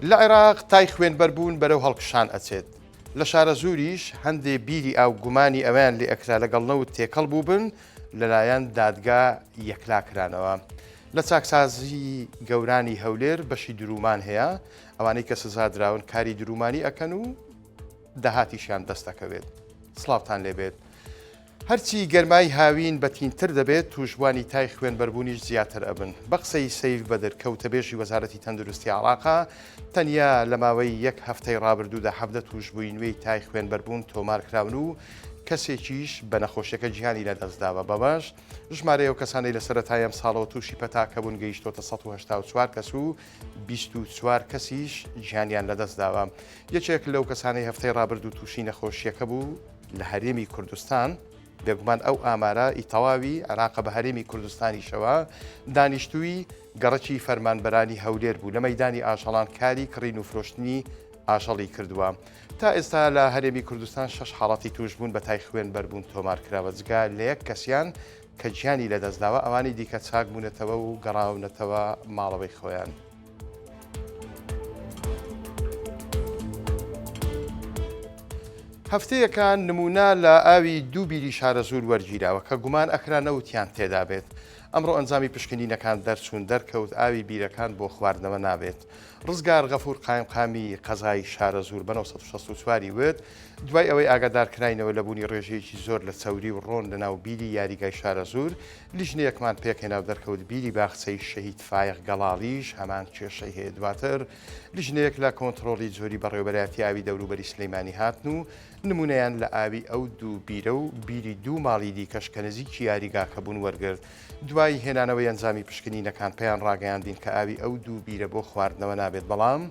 لە عێراق تای خوێنبەربوون بەرەو هەڵکشان ئەچێت. لە شارە زوریش هەندێ بیری ئاو گومانی ئەویان لێ ئەکرا لەگەڵ نەوت تێکەڵ بوو بن لەلایەن دادگا یەکلاکرانەوە. لە چاکسازی گەورانی هەولێر بەشی درومان هەیە، ئەوانەی کە سزادراون کاری درومانی ئەکەن و داهاتیشیان دەستەکەوێت. سڵاوتان لێبێت. هەرچی گەرمای هاوین بەتینتر دەبێت توشبوانی تای خوێنبەربوونیش زیاتر ئەبن. بە قسەی سەیف بەدر کەوتەبێژی وەزارەتی تەندروستی عێراقا تەنیا لە ماوەی یەک هەفتەی ڕابردوودا 17 توشببووی نوێی تای خوێنبەربوون تۆمارکراون و کەسێکیش بە نەخۆشیەکە گیانی لەدەستداوە. بەباش ژمارەیە و کەسانی لە سەرەتای ئەم ساڵەوە تووشی پەتاکەبوون گەیشتۆتە 184 کەس و 24 کەسیش گیانیان لەدەستداوە. یەکێک لەو کەسانی هەفتەی ڕابردوو تووشی نەخۆشیەکە بوو لە هەرێمی کوردستان. بێگومان ئەو ئامارە ئیتەواوی عێراقە بە هەرێمی کوردستانیشەوە دانیشتووی گەڕەکی فەرمانبەرانی هەولێر بوو لە مەیدانی ئاژەڵان کاری کڕین و فرۆشتنی ئاژەڵی کردووە. تا ئێستا لە هەرێمی کوردستان 6 حاڵەتی توشبوون بە تای خوێنبەربوون تۆمارکراوە جگا لە یەک کەسیان کە گیانی لەدەستداوە ئەوانی دیکە چاک بوونەتەوە و گەڕاونەتەوە ماڵەوەی خۆیان. هەفتەیەکان نمونە لە ئاوی دوو بیری شارە زوور وەرگیراوە کە گومان ئەکرا نەوتیان تێدا بێت. ئەمڕۆ ئەنجامی پشکنینەکان دەرچوون دەرکەوت ئاوی بیرەکان بۆ خواردنەوە نابێت. ڕزگار غەفور قایمقامی قەزای شارە زوور بە 1964 وت دوای ئەوەی ئاگادارکراینەوە لە بوونی ڕێژەیەکی زۆر لە چەوری و ڕۆن لەناو بیری یاریگای شارە زوور لیژنەیەکمان پێکهێناو دەرکەوت بیری باخچەی شەهید فایق گەڵاڵیش هەمان کێشەی هەیە. دواتر لیژنەیەک لە کۆنتڕۆڵی جۆری بەڕێوەبەرایەتی ئاوی دەوروبەری سلەیمانی هاتن و نمونەیان لە ئاوی ئەو دوو بیرە و بیری دوو ماڵی دیکەش کە نزیکی یاریگاکە بوون وەرگرت. دوای هێنانەوەی ئەنجامی پشکنینەکان پێیان ڕاگەیاندین کە ئاوی ئەو دوو بیرە بۆ خواردنەوە نابێت، بەڵام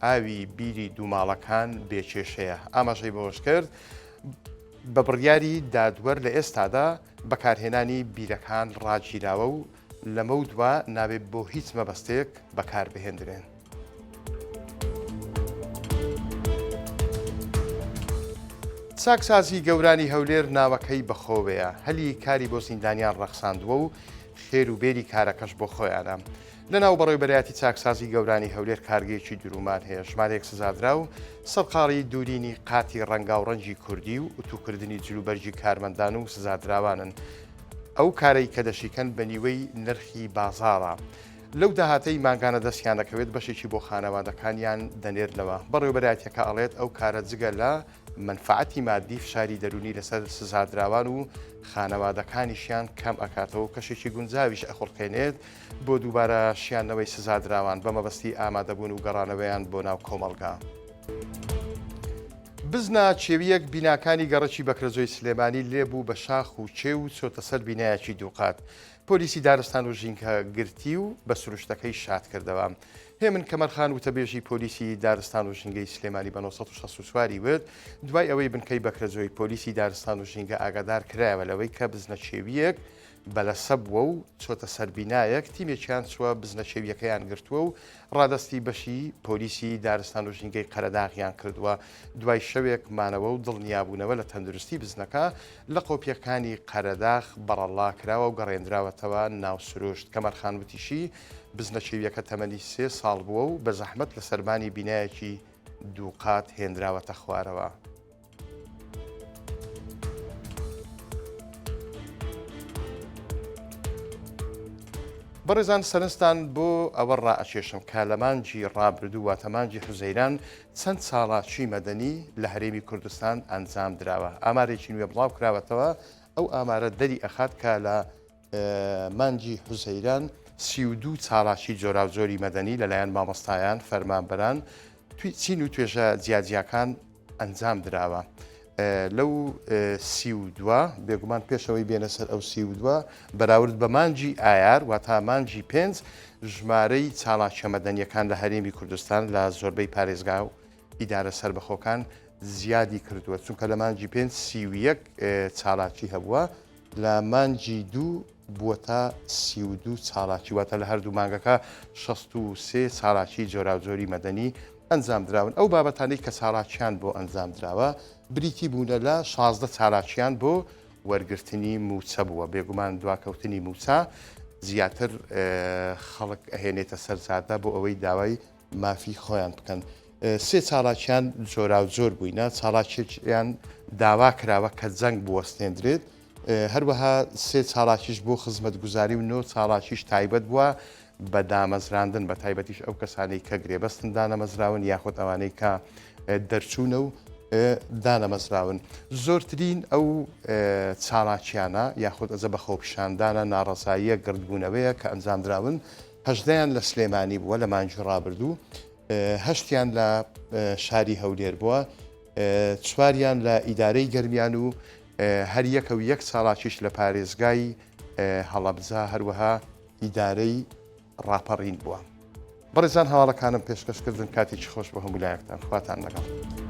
ئاوی بیری دووماڵەکان بێکێشەیە. ئاماژەی بەوەش کرد بە بڕیاری دادوەر لە ئێستادا بەکارهێنانی بیرەکان ڕاگیراوە و لەمە دووە نابێت بۆ هیچ مەبەستێک بەکاربهێنرێن. چاکسازی گەورانی هەولێر ناوەکەی بەخۆوەیە، هەلی کاری بۆ زیندانیان ڕەخساندووە و خێر و بێری کارەکەش بۆ خۆیانە. لەناو بەڕێوەبەرایەتی چاکسازی گەورانی هەولێر کارگەیەکی درومان هەیە، ژمارەیەک سزادرا و سەرقاڵی دوورینی قاتی ڕەنگا و ڕەنجی کوردی و ئوتوکردنی جلوبەرجی کارمەندان و سزادراوانن. ئەو کارەی کە دەشیکەن بە نیوەی نرخی بازاڕە. لەو داهاتەی ماگانە دەستیان دەکەوێت بەشێکی بۆ خانەوادەکانیان دەنێرنەوە. بەڕێوەبەرایەتیەکە ئەڵێت ئەو کارە جگە لە منفعەتی مادی فشاری دەرونی لەسەر سزادراوان و خانەوادەکانیشیان کەم ئەکاتەوە کەشێکی گونجاویش ئەخڵقێنێت بۆ دووبارە شیانەوەی سزادراوان بە مەبەستی ئامادەبوون و گەڕانەوەیان بۆ ناو کۆمەڵگا. بزنا چێویەک بیناکانی گەڕەکی بەکرەجۆی سلێمانی لێبوو بە شاخ و چێ و چۆتە سەر بینایەکی دووقات. پۆلیسی دارستان و ژینکە گرتی و بە سروشتەکەی شاد کردەوە. هێمن کەمەرخان وتەبێژی پۆلیسی دارستان و ژینگەی سلێمانی بە 1964 وت دوای ئەوەی بنکەی بەکرەجۆی پۆلیسی دارستان و ژینگە ئاگادار کرایەوە لەوەی کە بزنە چێویەک بەلەسە بووە و چۆتە سەر بینایەک تیمێکیان چووە بزنە چێویەکەیان گرتووە و ڕادستی بەشی پۆلیسی دارستان و ژینگەی قەرەداغیان کردووە. دوای شەوێک مانەوە و دڵنیابوونەوە لە تەندروستی بزنەکە لە قۆپیەکانی قەرەداغ بەڕەڵا کراوە و گەڕێنراوەتەوە ناو سروشت. کەمەرخان وتیشی بزنە چێویەکە تەمەنی 3 ساڵ بووە و بە زەحمەت لە سەربانی بینایەکی دووقات هێنراوەتە خوارەوە. بەڕێزان سەرنجتان بۆ ئەوە ڕائەکێشم کە لە مانگی ڕابردوو واتە مانگی حوزەیران چەند ساڵاچی مەدەنی لە هەرێمی کوردستان ئەنجام درراوە. ئامارێکی نوێ بڵاو کراوەتەوە. ئەو ئامارە دەری ئەخات کە لە مانگی حوزەیران 32 چاڵاکی جۆراوجۆری مەدەنی لەلایەن مامۆستایان فەرمانبەران چین و توێژە جیاجیەکان ئەنجام دراوە. لەو 32 بێگومان پێشەوەی بێنە سەر ئەو 32 بەراورد بە مانگی ئایار واتە مانگی 5 ژمارەی چاڵاکیە مەدەنیەکان لە هەرێمی کوردستان لە زۆربەی پارێزگا و ئیدارە سربەخۆکان زیادی کردووە، چونکە لە مانگی 5 31 چاڵاکی هەبووە، لە مانگی 2 بووەتە 32 چاڵاکی، واتە لە هەردوو مانگەکە 63 چاڵاکی جۆراوجۆری مەدەنی ئەنجام دراون. ئەو بابەتانەی کە چاڵاکیان بۆ ئەنجام دراوە بریتی بوونە لە 16 چاڵاکیان بۆ وەرگرتنی موچە بووە. بێگومان دواکەوتنی موچە زیاتر خەڵک ئەهێنێتە سەرجادە بۆ ئەوەی داوای مافی خۆیان بکەن. سێ چالاکیان جۆرا و جۆر بووینە چالاکیان داوا کراوە کە جەنگ بوەستێنرێت هەروەها سێ چالاکیش بۆ خزمەت گوزاری و نۆ چالاکیش تایبەت بووە بە دامەزراندن بە تایبەتیش ئەو کەسانەی کە گرێبەستن دانەمەزراون یاخود ئەوانەی کە دەرچوونە و دانەمەزراون زۆرترین ئەو چالاکیانە یاخود ئەزە بە خۆپیشاندانە ناڕەزاییە گردبوونەوەیە کە ئەنجامدراون هەژدەیان لە سلێمانی بووە لە مانجی ڕابردوو هەشتیان لە شاری هەولێر بووە چواریان لە ئیدارەی گەرمیان و هەر یەکە و یەک ساڵاکیش لە پارێزگای هەڵەبجا هەروەها ئیدارەی ڕاپەڕین بووە. بەڕێزان هەواڵەکانم پێشکەشکردن کاتێکی خۆش بە هەموو لایەکتان خواتان لەگەڵ.